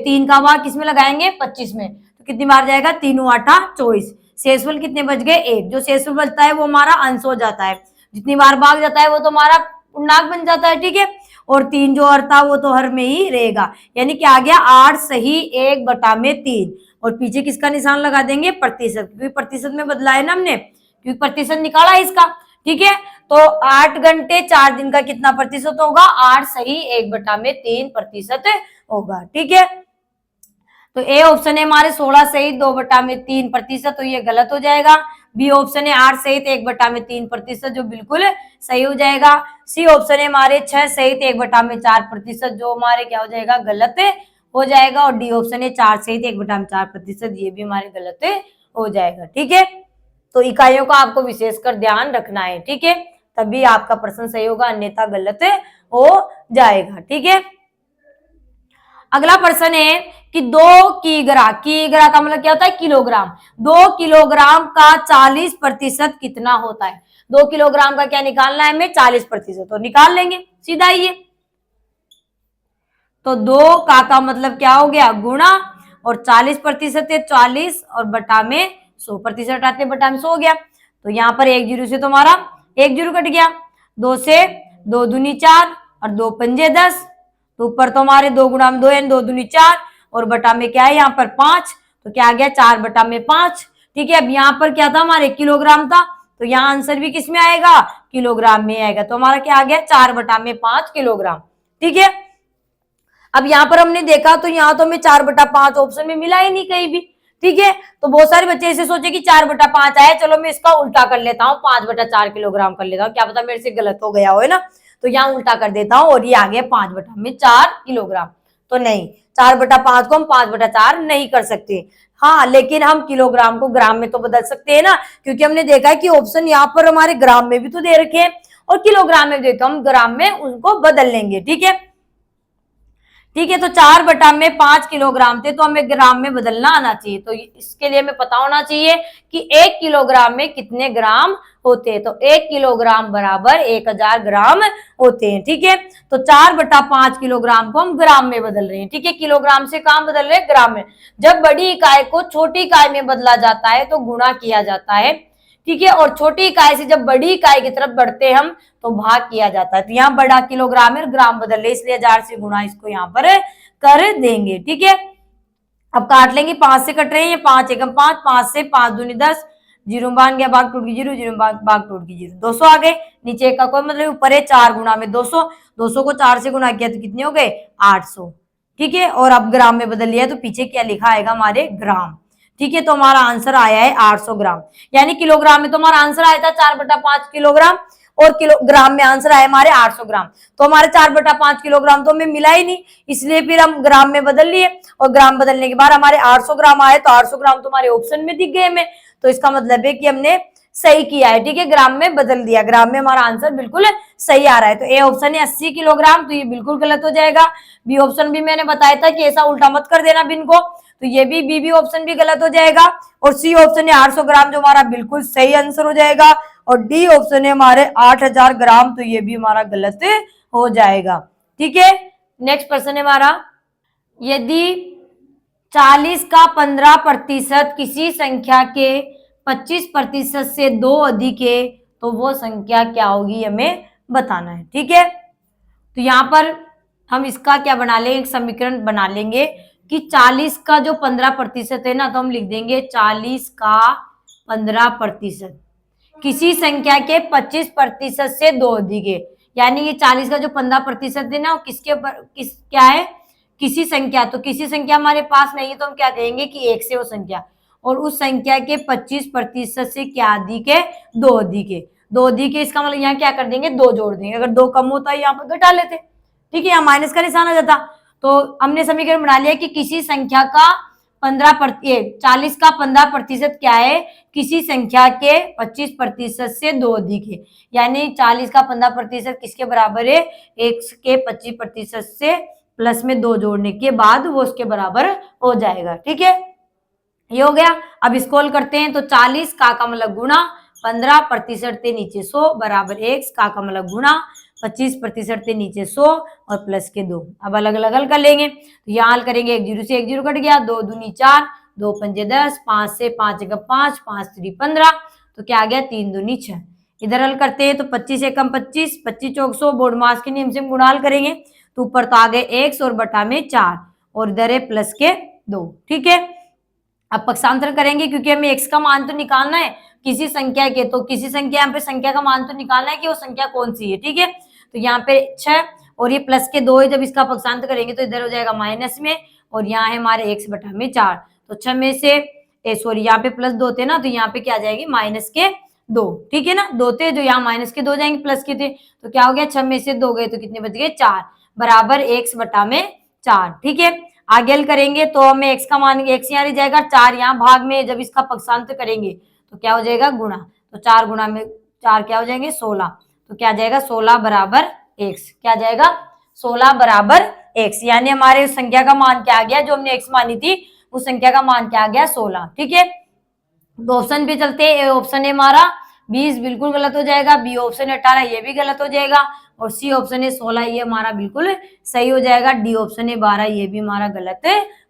3 का भाग किसमें लगाएंगे, 25 में, तो कितनी बार जाएगा, 3 8 24, शेषफल कितने बच गए, 1। जो शेषफल बचता है वो हमारा अंश हो जाता है, जितनी बार भाग जाता है वो तो हमारा पूर्णांक बन जाता है। ठीक है, और 3 जो हर था वो तो हर में ही रहेगा, यानी क्या आ गया, 8 सही 1 बटा में 3, और पीछे किसका निशान लगा देंगे, प्रतिशत, क्योंकि प्रतिशत में बदला है ना हमने, क्योंकि प्रतिशत निकाला है इसका। ठीक है, तो 8 घंटे 4 दिन का कितना प्रतिशत होगा, 8 सही 1 बटा में 3 प्रतिशत होगा। ठीक है, तो ए ऑप्शन है हमारे 16 सहित 2 बटा में 3 प्रतिशत, तो ये गलत हो जाएगा। बी ऑप्शन है 8 सहित 1 बटा में 3 प्रतिशत, जो बिल्कुल सही हो जाएगा। सी ऑप्शन है हमारे 6 सहित 1 बटा में 4 प्रतिशत, जो हमारे क्या हो जाएगा, गलत हो जाएगा। और डी ऑप्शन है 4 सहित 1 बटा में 4 प्रतिशत, ये भी हमारे गलत हो जाएगा। ठीक है, तो इकाइयों का आपको विशेष कर ध्यान रखना है। ठीक है, तभी आपका प्रश्न सही होगा, अन्यथा गलत हो जाएगा। ठीक है, अगला प्रश्न है कि 2 किग्रा, किग्रा का मतलब क्या होता है, किलोग्राम, 2 किलोग्राम का 40% कितना होता है। 2 किलोग्राम का क्या निकालना है हमें, 40%, तो निकाल लेंगे सीधा ये। तो 2 का मतलब क्या हो गया, गुणा, और 40% है 40, और बटा में 100%, हटाते बटा में 100 हो गया। तो यहाँ पर 1 जीरो से तुम्हारा 1 जीरो कट गया, 2 से 2 दूनी 4, और 2 पंजे 10, तो ऊपर तो हमारे 2 गुणा में 2 है, 2 दूनी 4, और बटा में क्या है यहाँ पर 5, तो क्या आ गया 4 बटा में 5। ठीक है, अब यहाँ पर क्या था हमारे किलोग्राम था, तो यहाँ आंसर भी किस में आएगा, किलोग्राम में आएगा, तो हमारा क्या आ गया 4 बटा में 5 किलोग्राम। ठीक है, अब यहाँ पर हमने देखा तो यहाँ तो हमें 4 बटा 5 ऑप्शन में मिला ही नहीं कहीं भी। ठीक है, तो बहुत सारे बच्चे ऐसे सोचे कि 4 बटा 5 आया, चलो मैं इसका उल्टा कर लेता हूँ, 5 बटा 4 किलोग्राम कर लेता हूँ, क्या पता मेरे से गलत हो गया हो, है ना, तो यहाँ उल्टा कर देता हूँ, और ये आ गया 5 बटा में 4 किलोग्राम। तो नहीं, 4 बटा 5 को हम 5 बटा 4 नहीं कर सकते। हाँ, लेकिन हम किलोग्राम को ग्राम में तो बदल सकते हैं ना, क्योंकि हमने देखा है कि ऑप्शन यहाँ पर हमारे ग्राम में भी तो दे रखे हैं और किलोग्राम में भी दे, तो हम ग्राम में उनको बदल लेंगे। ठीक है, ठीक है, तो 4 बटा में 5 किलोग्राम थे, तो हमें ग्राम में बदलना आना चाहिए। तो इसके लिए हमें पता होना चाहिए कि 1 किलोग्राम में कितने ग्राम होते हैं, तो 1 किलोग्राम बराबर 1000 ग्राम होते हैं। ठीक है, तो 4 बटा 5 किलोग्राम को हम ग्राम में बदल रहे हैं। ठीक है, किलोग्राम से कहाँ बदल रहे हैं, ग्राम में। जब बड़ी इकाई को छोटी इकाई में बदला जाता है तो गुणा किया जाता है। ठीक है, और छोटी इकाई से जब बड़ी इकाई की तरफ बढ़ते हैं हम तो भाग किया जाता है। तो यहाँ बड़ा किलोग्राम है, ग्राम बदल रहे, इसलिए 1000 से गुणा इसको यहाँ पर कर देंगे। ठीक है, अब काट लेंगे, 5 से कट रहे हैं, 5 एकम 5, 5 से 5 दूनी 10, जीरो बान गया, भाग टूट की जीरो, जीरो भाग टूट की जीरो, 200 आ गए। नीचे का कोई मतलब ऊपर है 4 गुना में 200, 200 को 4 से गुना किया तो कितने हो गए 800। ठीक है, और अब ग्राम में बदल लिया तो पीछे क्या लिखा आएगा हमारे ग्राम। ठीक है, तो हमारा आंसर आया है 800 ग्राम। यानी किलोग्राम में तो हमारा आंसर आया था 4/5 किलोग्राम, और किलोग्राम में आंसर आया हमारे 800 ग्राम। तो हमारे 4/5 किलोग्राम तो हमें मिला ही नहीं, इसलिए फिर हम ग्राम में बदल लिए, और ग्राम बदलने के बाद हमारे 800 ग्राम आए। तो 800 ग्राम तो हमारे ऑप्शन में दिख गए हमें, तो इसका मतलब है कि हमने सही किया है। ठीक है, ग्राम में बदल दिया, ग्राम में हमारा आंसर बिल्कुल सही आ रहा है। तो ए ऑप्शन है 80 किलोग्राम, तो ये बिल्कुल गलत हो जाएगा। बी ऑप्शन भी मैंने बताया था कि ऐसा उल्टा मत कर देना बिन को, तो ये भी बी ऑप्शन भी गलत हो जाएगा। और सी ऑप्शन है 800 ग्राम, जो हमारा बिल्कुल सही आंसर हो जाएगा। और डी ऑप्शन है हमारे 8000 ग्राम, तो ये भी हमारा गलत हो जाएगा। ठीक है, नेक्स्ट प्रश्न है हमारा, यदि 40 का 15% किसी संख्या के 25% से 2 अधिक है तो वो संख्या क्या होगी, हमें बताना है। ठीक है, तो यहां पर हम इसका क्या बना लेंगे, एक समीकरण बना लेंगे कि 40 का जो 15% है ना, तो हम लिख देंगे 40 का 15% किसी संख्या के 25% से 2 अधिक है। यानी ये 40 का जो 15% है ना, वो किसके ऊपर क्या है, किसी संख्या, तो किसी संख्या हमारे पास नहीं है तो हम क्या कहेंगे कि एक से वो संख्या, और उस संख्या के 25% से क्या अधिक है, 2 अधिक है। 2 अधिक है, इसका मतलब यहाँ क्या कर देंगे, 2 जोड़ देंगे। अगर 2 कम होता है यहाँ पर घटा लेते। ठीक है, यहाँ माइनस का निशान आ जाता। तो हमने समीकरण बना लिया कि किसी संख्या का 40 का 15% क्या है, किसी संख्या के 25% से 2 अधिक है। यानी 40 का 15% किसके बराबर है, x के 25% से प्लस में 2 जोड़ने के बाद वो उसके बराबर हो जाएगा। ठीक है, ये हो गया। अब स्क्रॉल करते हैं, तो 40 का मतलब गुणा 15% के नीचे 100 बराबर x का मतलब गुणा 25% के नीचे 100 और प्लस के 2। अब अलग अलग हल कर लेंगे, तो यहाँ हल करेंगे, 1 0 से 1 0 कट गया, 2 दूनी 4, 2 पंजे 10, 5 से 5 जगह 5, 5 3 15, तो क्या आ गया 3 दूनी 6। इधर हल करते हैं, तो 25 एकम 25, 25 चौक 100, बोर्ड मास के नियम से हम गुणा हल करेंगे, तो ऊपर तो आ गए x और बटा में 4, और इधर है प्लस के 2। ठीक है, अब पक्षांतर करेंगे क्योंकि हमें x का मान तो निकालना है किसी संख्या के, तो किसी संख्या, यहाँ पे संख्या का मान तो निकालना है कि वो संख्या कौन सी है। ठीक है, तो यहाँ पे 6 और ये प्लस के 2 है, जब इसका पक्षांतर करेंगे तो इधर हो जाएगा माइनस में, और यहाँ है हमारे x बटा में 4, तो 6 में से सॉरी यहाँ पे प्लस 2 थे ना, तो यहाँ पे क्या जाएगी माइनस के 2। ठीक है ना, 2 थे जो यहाँ माइनस के 2 जाएंगे, प्लस के थे, तो क्या हो गया 6 में से 2 गए तो कितने बच गए 4 बराबर x बटा में 4। ठीक है, आगे हल करेंगे तो हमें x का मान, x यहाँ रह जाएगा 4, यहाँ भाग में जब इसका पक्षांतर करेंगे तो क्या हो जाएगा गुणा, तो 4 गुणा में 4 क्या हो जाएंगे 16, तो क्या जाएगा 16 बराबर x, क्या जाएगा 16 बराबर x। यानी हमारे उस संख्या का मान क्या आ गया, जो हमने x मानी थी उस संख्या का मान क्या आ गया 16। ठीक है, तो ऑप्शन पे चलते हैं, ऑप्शन है हमारा 20 बिल्कुल गलत हो जाएगा, बी ऑप्शन है 18 ये भी गलत हो जाएगा, और सी ऑप्शन है 16 ये हमारा बिल्कुल सही हो जाएगा, डी ऑप्शन है 12 ये भी हमारा गलत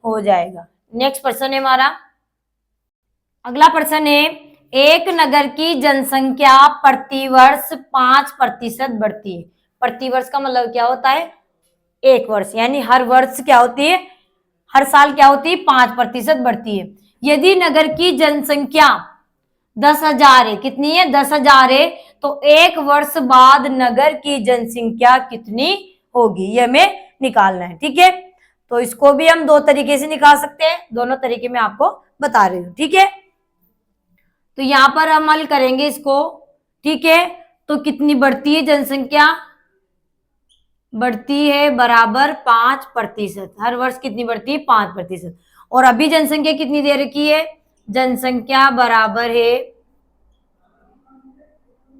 हो जाएगा। नेक्स्ट प्रश्न है हमारा, अगला प्रश्न है, एक नगर की जनसंख्या प्रतिवर्ष 5% बढ़ती है। प्रतिवर्ष का मतलब क्या होता है, एक वर्ष, यानी हर वर्ष क्या होती है, हर साल क्या होती है 5% बढ़ती है। यदि नगर की जनसंख्या 10,000 है, कितनी है 10,000 है, तो एक वर्ष बाद नगर की जनसंख्या कितनी होगी, ये हमें निकालना है। ठीक है, तो इसको भी हम 2 तरीके से निकाल सकते हैं, दोनों तरीके मैं आपको बता रही हूँ। ठीक है, तो यहां पर हम हल करेंगे इसको। ठीक है, तो कितनी बढ़ती है जनसंख्या, बढ़ती है बराबर 5%, हर वर्ष कितनी बढ़ती है 5%, और अभी जनसंख्या कितनी दे रखी है, जनसंख्या बराबर है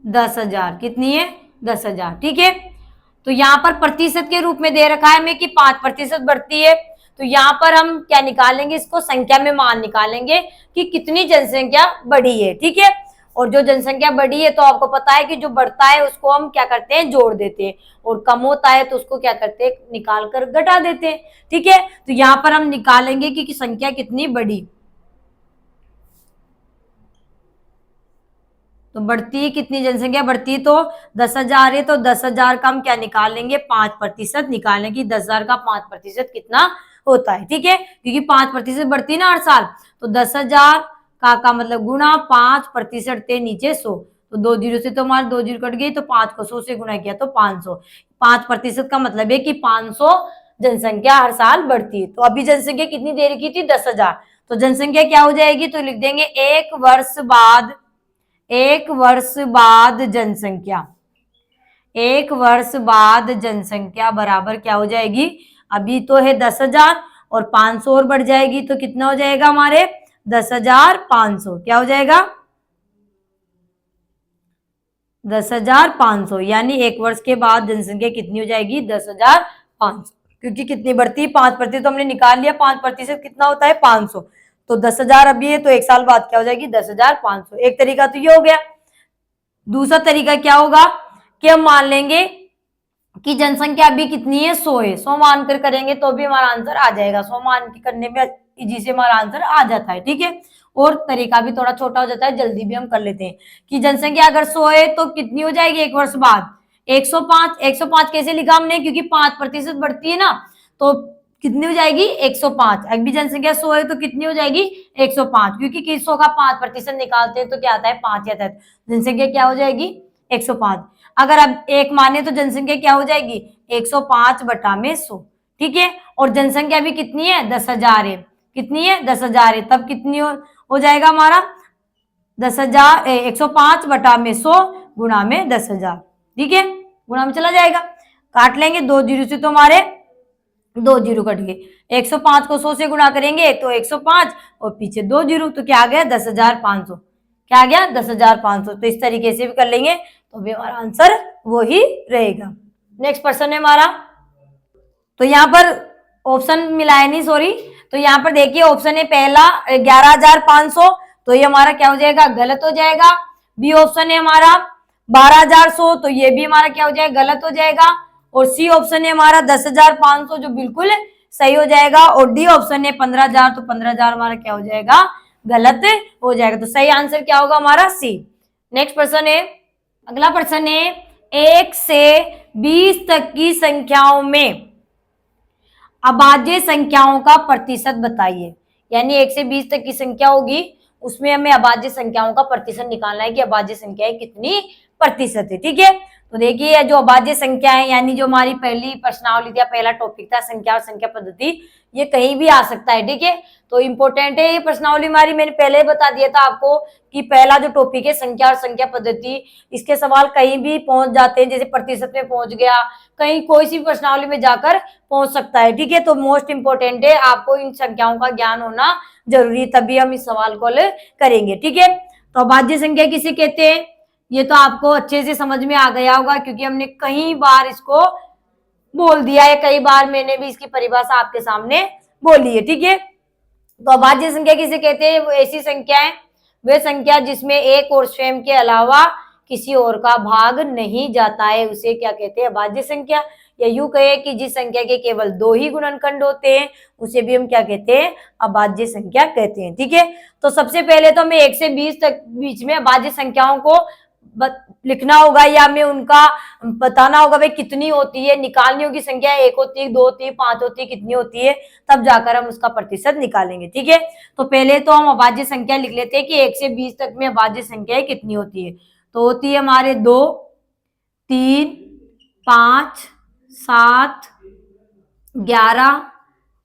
10,000, कितनी है 10,000। ठीक है, तो यहाँ पर प्रतिशत के रूप में दे रखा है हमें कि 5% बढ़ती है, तो यहाँ पर हम क्या निकालेंगे, इसको संख्या में मान निकालेंगे कि कितनी जनसंख्या बढ़ी है। ठीक है, और जो जनसंख्या बढ़ी है तो आपको पता है कि जो बढ़ता है उसको हम क्या करते हैं जोड़ देते हैं, और कम होता है तो उसको क्या करते हैं निकाल कर घटा देते हैं। ठीक है, तो यहाँ पर हम निकालेंगे कि संख्या कितनी बढ़ी, तो बढ़ती है कितनी जनसंख्या बढ़ती है, तो 10,000 है, तो 10,000 का हम क्या निकालेंगे 5% निकालेंगे, 10,000 का 5% कितना होता है। ठीक है, क्योंकि 5% बढ़ती है ना हर साल, तो 10,000 का मतलब गुणा 5% थे नीचे 100, तो 2 जीरो से तो हमारे 2 जीरो कट गई, तो 5 को 100 से गुणा किया तो 500। 5% का मतलब है कि 500 जनसंख्या हर साल बढ़ती है। तो अभी जनसंख्या कितनी दे रखी थी? 10,000। तो जनसंख्या क्या हो जाएगी? तो लिख देंगे 1 वर्ष बाद, 1 वर्ष बाद जनसंख्या, 1 वर्ष बाद जनसंख्या बराबर क्या हो जाएगी? अभी तो है 10,000 और 500 और बढ़ जाएगी, तो कितना हो जाएगा हमारे? 10,500। क्या हो जाएगा? 10,500, यानी 1 वर्ष के बाद जनसंख्या कितनी हो जाएगी? 10,500। क्योंकि कितनी बढ़ती है? 5% तो हमने निकाल लिया, 5% कितना होता है? 500। तो 10,000 अभी है, तो 1 साल बाद क्या हो जाएगी? 10,500। एक तरीका तो ये हो गया। दूसरा तरीका क्या होगा कि हम मान लेंगे कि जनसंख्या अभी कितनी है? 100 है। 100 मानकर करेंगे तो भी हमारा आंसर आ जाएगा। 100 मान के करने में इजी से हमारा आंसर आ जाता है, ठीक है। और तरीका भी थोड़ा छोटा हो जाता है, जल्दी भी हम कर लेते हैं कि जनसंख्या अगर 100 है तो कितनी हो जाएगी 1 वर्ष बाद? 105। 105 कैसे लिखा हमने? क्योंकि 5% बढ़ती है ना, तो कितनी हो जाएगी? 105। अभी जनसंख्या 100 है तो कितनी हो जाएगी? 105, क्योंकि 100 का 5% निकालते हैं तो क्या आता है? 5 आता है। जनसंख्या क्या हो जाएगी? 105। अगर अब 1 माने तो जनसंख्या क्या हो जाएगी? 105 बटा में 100, ठीक है। और जनसंख्या भी कितनी है? 10,000 है। कितनी है? 10,000 है। तब कितनी हो जाएगा हमारा? 10,000, 105 बटा में 100 गुणा में 10,000, ठीक है। गुणा में चला जाएगा, काट लेंगे 2 जीरो से तो हमारे 2 जीरो कट गए। 105 को 100 से गुणा करेंगे तो 105 और पीछे 2 जीरो, तो क्या आ गया? 10,500। क्या आ गया? 10,500। तो इस तरीके से भी कर लेंगे तो भी हमारा आंसर वो ही रहेगा। नेक्स्ट क्वेश्चन है हमारा, तो यहाँ पर ऑप्शन मिला है नहीं, सॉरी। तो यहाँ पर देखिए ऑप्शन है पहला 11,500, तो ये हमारा क्या हो जाएगा? गलत हो जाएगा। बी ऑप्शन है हमारा 12,100, तो ये भी हमारा क्या हो जाएगा? गलत हो जाएगा। और सी ऑप्शन है हमारा 10,500, जो बिल्कुल सही हो जाएगा। और डी ऑप्शन है 15,000, तो 15,000 हमारा क्या हो जाएगा? गलत हो जाएगा। तो सही आंसर क्या होगा हमारा? सी। नेक्स्ट प्रश्न है, अगला प्रश्न है 1 से 20 तक की संख्याओं में अभाज्य संख्याओं का प्रतिशत बताइए। यानी 1 से 20 तक की संख्या होगी, उसमें हमें अभाज्य संख्याओं का प्रतिशत निकालना है कि अभाज्य संख्याएं कितनी प्रतिशत है, ठीक है। तो देखिए जो अभाज्य संख्या है, यानी जो हमारी पहली प्रश्नावली थी, पहला टॉपिक था संख्या और संख्या पद्धति, ये कहीं भी आ सकता है, ठीक है। तो इंपॉर्टेंट है ये प्रश्नावली हमारी, मैंने पहले ही बता दिया था आपको कि पहला जो टॉपिक है संख्या और संख्या पद्धति, इसके सवाल कहीं भी पहुंच जाते हैं, जैसे प्रतिशत में पहुंच गया, कहीं कोई सी प्रश्नावली में जाकर पहुंच सकता है, ठीक है। तो मोस्ट इंपोर्टेंट है आपको इन संख्याओं का ज्ञान होना जरूरी, तभी हम इस सवाल को करेंगे, ठीक है। तो अभाज्य संख्या किसे कहते हैं, ये तो आपको अच्छे से समझ में आ गया होगा, क्योंकि हमने कई बार इसको बोल दिया है, कई बार मैंने भी इसकी परिभाषा आपके सामने बोली है, ठीक है। तो अभाज्य संख्या किसे कहते हैं? वो ऐसी संख्या है, वे संख्या जिसमें एक और स्वयं के अलावा किसी और का भाग नहीं जाता है, उसे क्या कहते हैं? अभाज्य संख्या। या यूं कहे कि जिस संख्या के केवल 2 ही गुणनखंड होते हैं, उसे भी हम क्या कहते हैं? अभाज्य संख्या कहते हैं, ठीक है। तो सबसे पहले तो हमें 1 से 20 तक बीच में अभाज्य संख्याओं को लिखना होगा, या हमें उनका बताना होगा भाई कितनी होती है, निकालनी होगी संख्या, 1 होती है, 2 होती है, 5 होती है, कितनी होती है, तब जाकर हम उसका प्रतिशत निकालेंगे, ठीक है। तो पहले तो हम अभाज्य संख्या लिख लेते हैं कि 1 से 20 तक में अभाज्य संख्याएं कितनी होती है। तो होती है हमारे 2, 3, 5, 7, 11,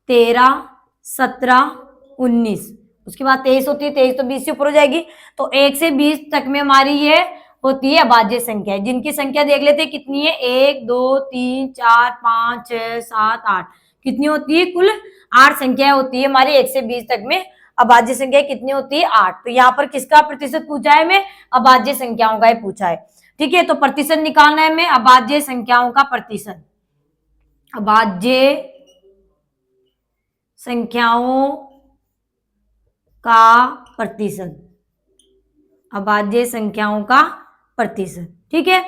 13, 17, 19, उसके बाद 23 होती है। 23 तो 20 से ऊपर हो जाएगी। तो 1 से 20 तक में हमारी ये होती है अभाज्य संख्या, जिनकी संख्या देख लेते हैं कितनी है, 1, 2, 3, 4, 5, 6, 7, 8, कितनी होती है? कुल 8 संख्याएं होती है हमारी 1 से 20 तक में। अभाज्य संख्या कितनी होती है? 8। तो यहाँ पर किसका प्रतिशत पूछा है हमें? अभाज्य संख्याओं का ही पूछा है, ठीक है। तो प्रतिशत निकालना है हमें अभाज्य संख्याओं का प्रतिशत। अभाज्य संख्याओं का प्रतिशत, अभाज्य संख्याओं का प्रतिशत, ठीक है।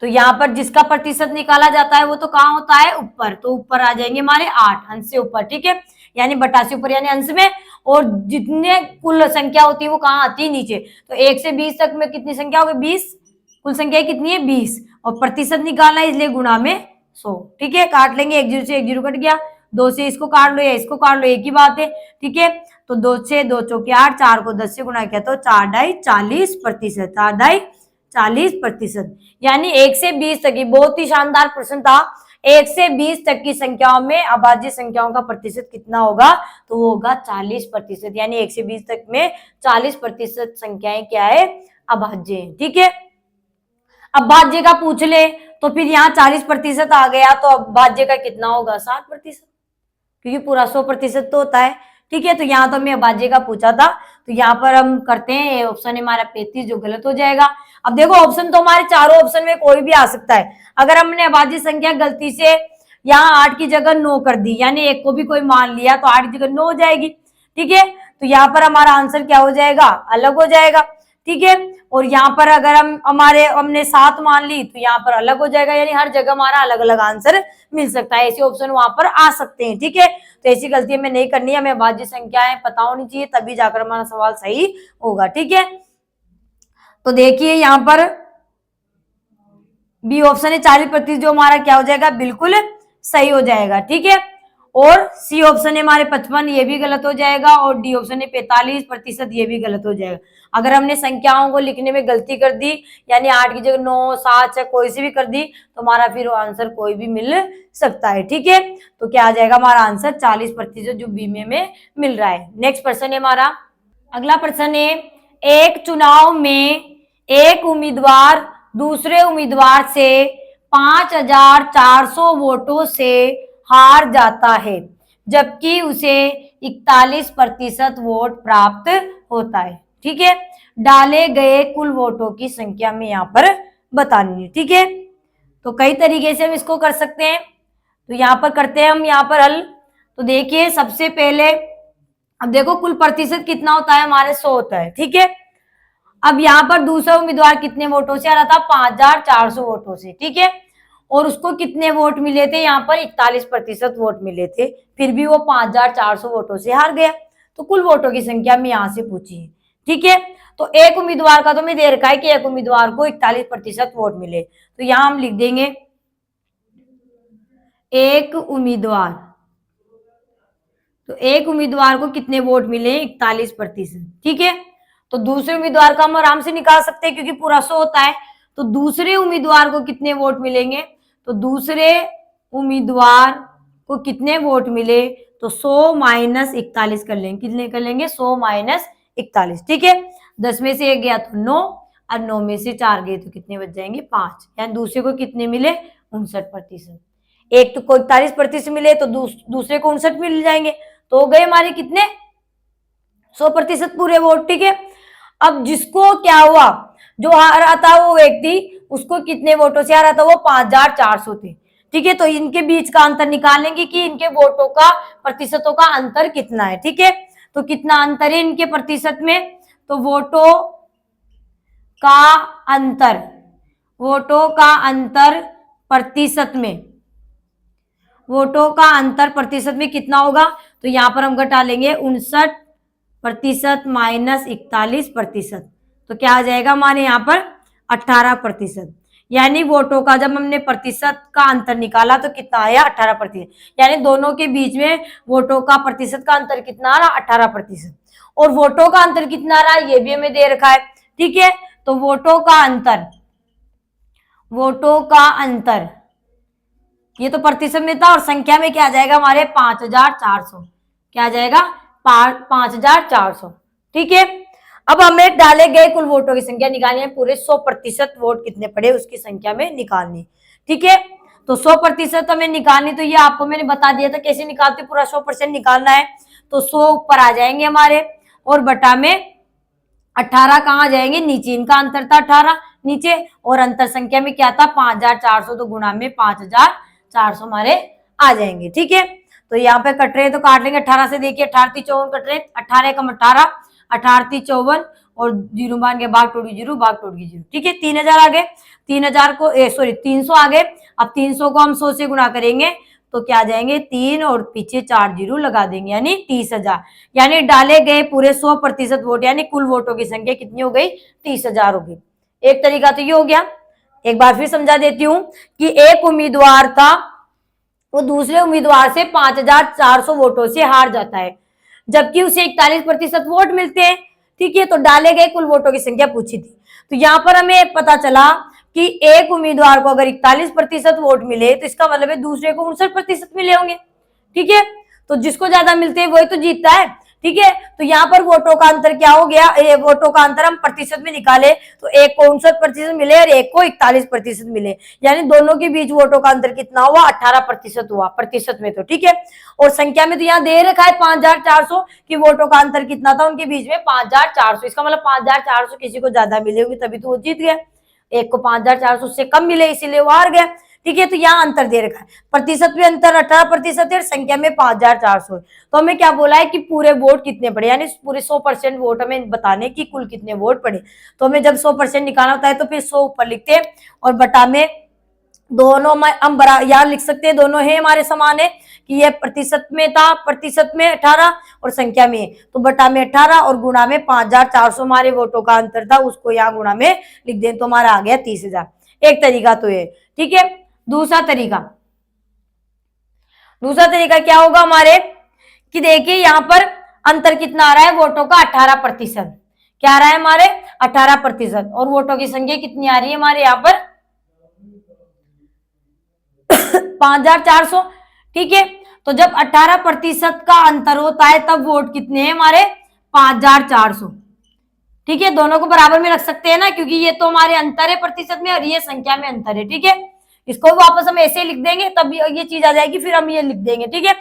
तो यहाँ पर जिसका प्रतिशत निकाला जाता है वो तो कहाँ होता है? ऊपर। तो ऊपर आ जाएंगे हमारे 8, अंश से ऊपर, ठीक है। यानी बटा से ऊपर, यानी अंश में। और जितने कुल संख्या होती है वो कहाँ आती है? नीचे। तो 1 से 20 तक में कितनी संख्या होगी? 20। कुल संख्या कितनी है? 20। और प्रतिशत निकालना है, इसलिए गुणा में 100, ठीक है। काट लेंगे, 1 जीरो से 1 जीरो कट गया, 2 से इसको काट लो या इसको काट लो, एक ही बात है, ठीक है। तो 2 8, 4 को 10 से गुणा किया तो 4/40%, 4/40%। यानी 1 से 20 तक की, बहुत ही शानदार प्रश्न था। 1 से 20 तक की संख्याओं में अभाज्य संख्याओं का प्रतिशत कितना होगा, तो वो होगा 40%। यानी 1 से 20 तक में 40% संख्याएं क्या है, अभाज्य है। ठीक है, अब भाज्य का पूछ ले तो फिर यहाँ 40% आ गया, तो अब भाज्य का कितना होगा, 60%, क्योंकि पूरा 100% तो होता है। ठीक है, तो यहाँ तो हमने अभाज्य का पूछा था, तो यहाँ पर हम करते हैं ऑप्शन हमारा 35 जो गलत हो जाएगा। अब देखो ऑप्शन तो हमारे चारों ऑप्शन में कोई भी आ सकता है। अगर हमने अभाज्य संख्या गलती से यहाँ 8 की जगह 9 कर दी, यानी 1 को भी कोई मान लिया, तो 8 की जगह 9 हो जाएगी। ठीक है, तो यहाँ पर हमारा आंसर क्या हो जाएगा, अलग हो जाएगा। ठीक है, और यहाँ पर अगर हमने 7 मान ली, तो यहाँ पर अलग हो जाएगा। यानी हर जगह हमारा अलग अलग आंसर मिल सकता है, ऐसे ऑप्शन वहां पर आ सकते हैं। ठीक है, तो ऐसी गलती हमें नहीं करनी है, हमें भाज्य संख्याएं पता होनी चाहिए, तभी जाकर हमारा सवाल सही होगा। ठीक है, तो देखिए यहाँ पर बी ऑप्शन है 40%, जो हमारा क्या हो जाएगा, बिल्कुल सही हो जाएगा। ठीक है, और सी ऑप्शन है हमारे 55, ये भी गलत हो जाएगा, और डी ऑप्शन है 45%, ये भी गलत हो जाएगा। अगर हमने संख्याओं को लिखने में गलती कर दी, यानी 8 की जगह 9, 7, 6 कोई सी भी कर दी, तो हमारा फिर आंसर कोई भी मिल सकता है। ठीक है, तो क्या आ जाएगा हमारा आंसर 40%, जो बी में मिल रहा है। नेक्स्ट प्रश्न है हमारा, अगला प्रश्न है, एक चुनाव में एक उम्मीदवार दूसरे उम्मीदवार से 5400 वोटों से हार जाता है, जबकि उसे 41% वोट प्राप्त होता है। ठीक है, डाले गए कुल वोटों की संख्या में यहाँ पर बतानी है। ठीक है, तो कई तरीके से हम इसको कर सकते हैं, तो यहाँ पर करते हैं हम यहाँ पर हल। तो देखिए सबसे पहले, अब देखो कुल प्रतिशत कितना होता है, हमारे 100 होता है। ठीक है, अब यहाँ पर दूसरा उम्मीदवार कितने वोटों से आ रहा था, 5400 वोटों से। ठीक है, और उसको कितने वोट मिले थे, यहाँ पर 41% वोट मिले थे, फिर भी वो 5400 वोटों से हार गया। तो कुल वोटों की संख्या में यहाँ से पूछी है। ठीक है, तो एक उम्मीदवार का तो मैं दे रखा है कि एक उम्मीदवार को 41% वोट मिले, तो यहाँ हम लिख देंगे एक उम्मीदवार, तो एक उम्मीदवार को कितने वोट मिले, 41%। ठीक है, तो दूसरे उम्मीदवार का हम आराम से निकाल सकते हैं, क्योंकि पूरा 100 होता है। तो दूसरे उम्मीदवार को कितने वोट मिलेंगे, तो दूसरे उम्मीदवार को कितने वोट मिले, तो 100 - 41 कर लेंगे। कितने कर लेंगे, 100 - 41। ठीक है, 10 में से 1 गया तो 9, और 9 में से 4 गए तो कितने बच जाएंगे, 5। यानी दूसरे को कितने मिले, 59%। एक तो को 41% मिले, तो दूसरे को 59 मिल जाएंगे, तो हो गए हमारे कितने, 100% पूरे वोट। ठीक है, अब जिसको क्या हुआ, जो हारा था वो व्यक्ति, उसको कितने वोटों से हारा था, वो 5400 थे। ठीक है, तो इनके बीच का अंतर निकालेंगे कि इनके वोटों का, प्रतिशतों का अंतर कितना है। ठीक है, तो कितना अंतर है इनके प्रतिशत में, तो वोटों का अंतर, वोटों का अंतर प्रतिशत में, वोटों का अंतर प्रतिशत में कितना होगा, तो यहां पर हम घटा लेंगे 59% - 41%, तो क्या आ जाएगा हमारे यहाँ पर 18%। यानी वोटों का जब हमने प्रतिशत का अंतर निकाला तो कितना आया, 18%। यानी दोनों के बीच में वोटों का प्रतिशत का अंतर कितना आ रहा, 18%। और वोटों का अंतर कितना आ रहा है, ये भी हमें दे रखा है। ठीक है, तो वोटों का अंतर, वोटों का अंतर ये तो प्रतिशत में था, और संख्या में क्या आ जाएगा हमारे 5400, क्या आ जाएगा 5400। ठीक है, अब हमें डाले गए कुल वोटों की संख्या निकालनी है, पूरे 100% वोट कितने पड़े उसकी संख्या में निकालनी। ठीक है, तो 100% हमें निकालनी, तो ये आपको मैंने बता दिया था कैसे निकालते, पूरा 100% निकालना है। तो 100 ऊपर आ जाएंगे हमारे, और बटा में 18 कहाँ आ जाएंगे, नीचे, इनका अंतर था 18 नीचे, और अंतर संख्या में क्या था 5400, तो गुणा में 5400 हमारे आ जाएंगे। ठीक है, तो यहाँ पे कट रहे हैं तो काट लेंगे 18 से, देखिए 18 × 54 कट रहे हैं, 18 × 18, 18 × 54, और 0 मान के भाग टोट 0, भाग टोट 0। ठीक है, 3000 आ गए, 3000 को सॉरी 300 आ गए। अब 300 को हम 100 से गुणा करेंगे तो क्या आ जाएंगे 3, और पीछे 4 जीरो लगा देंगे, यानी 30,000। यानी डाले गए पूरे 100% वोट, यानी कुल वोटों की संख्या कितनी हो गई, 30,000 हो गई। एक तरीका तो ये हो गया। एक बार फिर समझा देती हूं कि एक उम्मीदवार था, वो दूसरे उम्मीदवार से 5400 वोटों से हार जाता है, जबकि उसे 41% वोट मिलते हैं। ठीक है, तो डाले गए कुल वोटों की संख्या पूछी थी। तो यहाँ पर हमें पता चला कि एक उम्मीदवार को अगर 41% वोट मिले तो इसका मतलब है दूसरे को 59% मिले होंगे। ठीक है, तो जिसको ज्यादा मिलते हैं वही तो जीतता है। ठीक है, तो यहाँ पर वोटों का अंतर क्या हो गया, वोटों का अंतर हम प्रतिशत में निकाले तो एक को 59% मिले और एक को 41% मिले, यानी दोनों के बीच वोटों का अंतर कितना हुआ, 18% हुआ प्रतिशत में। तो ठीक है, और संख्या में तो यहाँ दे रखा है 5400 कि वोटों का अंतर कितना था उनके बीच में, 5400। इसका मतलब 5400 किसी को ज्यादा मिले होंगे तभी तो वो जीत गया। एक को 5400 से कम मिले इसीलिए वो हार गया। ठीक है, तो यहाँ अंतर दे रखा है, प्रतिशत में अंतर 18% है, संख्या में 5400। तो हमें क्या बोला है कि पूरे वोट कितने पड़े, यानी पूरे 100% वोट हमें बताने कि कुल कितने वोट पड़े। तो हमें जब 100% निकालना होता है तो फिर 100 ऊपर लिखते हैं और बटा में दोनों हम बराबर यार लिख सकते हैं, दोनों है हमारे समान है कि ये प्रतिशत में था, प्रतिशत में 18 और संख्या में, तो बटा में 18 और गुणा में 5400 हमारे वोटों का अंतर था, उसको यहाँ गुणा में लिख दें तो हमारा आ गया 30,000। एक तरीका तो ये। ठीक है, दूसरा तरीका क्या होगा हमारे कि देखिए यहाँ पर अंतर कितना आ रहा है वोटों का, 18%। क्या आ रहा है हमारे 18%, और वोटों की संख्या कितनी आ रही है हमारे यहाँ पर 5400। ठीक है, तो जब 18% का अंतर होता है तब वोट कितने हैं हमारे 5400। ठीक है, दोनों को बराबर में रख सकते हैं ना, क्योंकि ये तो हमारे अंतर है प्रतिशत में और ये संख्या में अंतर है। ठीक है, इसको वापस हम ऐसे लिख देंगे तब ये चीज आ जाएगी, फिर हम ये लिख देंगे। ठीक है,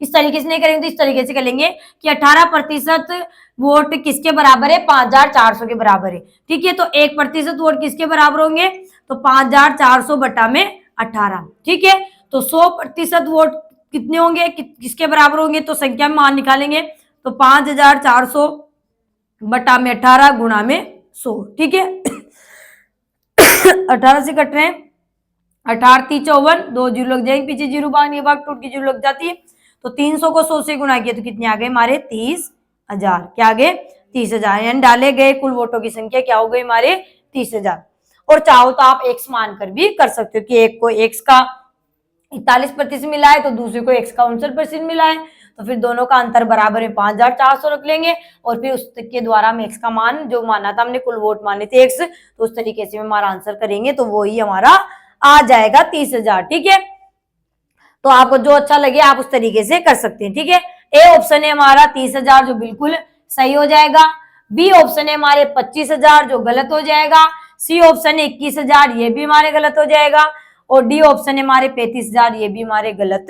इस तरीके से नहीं करेंगे तो इस तरीके से करेंगे कि 18% वोट किसके बराबर है, 5400 के बराबर है। ठीक है, तो 1% वोट किसके बराबर होंगे, तो 5400 बटा में 18। ठीक है, तो 100% वोट कितने होंगे, किसके बराबर होंगे, तो संख्या में मान निकालेंगे तो 5400 बटा में 18 गुणा में 100। ठीक है, 18 से कट रहे हैं, 18 × 54, 2 जीरो लग जाएंगे, पीछे जीरो भाग टूट की जीरो लग जाती है, तो 300 को 100 से गुणा किया तो कितने आ गए हमारे 30,000। क्या आ गए 30,000, यानी डाले गए कुल वोटों की संख्या क्या हो गई हमारे 30,000। और चाहो तो आप एक्स मानकर भी कर सकते हो कि एक को एक्स का 41% मिला है तो दूसरे को एक्स का 59% मिला है, तो फिर दोनों का अंतर बराबर है 5400 रख लेंगे और फिर उसके द्वारा हम एक्स का मान जो माना था हमने, कुल वोट माने थे एक्स, तो उस तरीके से हमारा आंसर करेंगे तो वो ही हमारा आ जाएगा 30,000। ठीक है, तो आपको जो अच्छा लगे आप उस तरीके से कर सकते हैं। ठीक है, ए ऑप्शन है हमारा 30,000 जो बिल्कुल सही हो जाएगा, बी ऑप्शन है हमारे 25,000 जो गलत हो जाएगा, सी ऑप्शन है 21,000 ये भी हमारे गलत हो जाएगा, और डी ऑप्शन है हमारे 35,000 ये भी हमारे गलत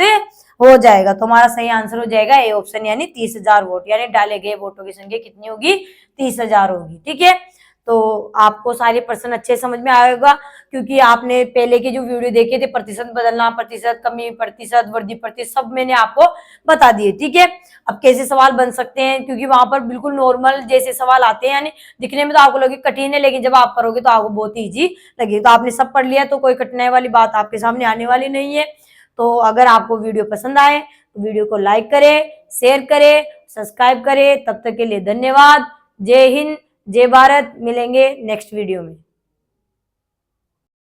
हो जाएगा। तो हमारा सही आंसर हो जाएगा ए ऑप्शन, यानी 30,000 वोट, यानी डाले गए वोटों की संख्या कितनी होगी 30,000 होगी। ठीक है, तो आपको सारे प्रश्न अच्छे समझ में आएगा क्योंकि आपने पहले के जो वीडियो देखे थे, प्रतिशत बदलना, प्रतिशत कमी, प्रतिशत वृद्धि, प्रतिशत, सब मैंने आपको बता दिए। ठीक है, अब कैसे सवाल बन सकते हैं, क्योंकि वहां पर बिल्कुल नॉर्मल जैसे सवाल आते हैं, यानी दिखने में तो आपको लगे कठिन है लेकिन जब आप करोगे तो आपको बहुत ईजी लगेगी। तो आपने सब पढ़ लिया तो कोई कठिनाई वाली बात आपके सामने आने वाली नहीं है। तो अगर आपको वीडियो पसंद आए तो वीडियो को लाइक करें, शेयर करें, सब्सक्राइब करें। तब तक के लिए धन्यवाद। जय हिंद, जय भारत। मिलेंगे नेक्स्ट वीडियो में।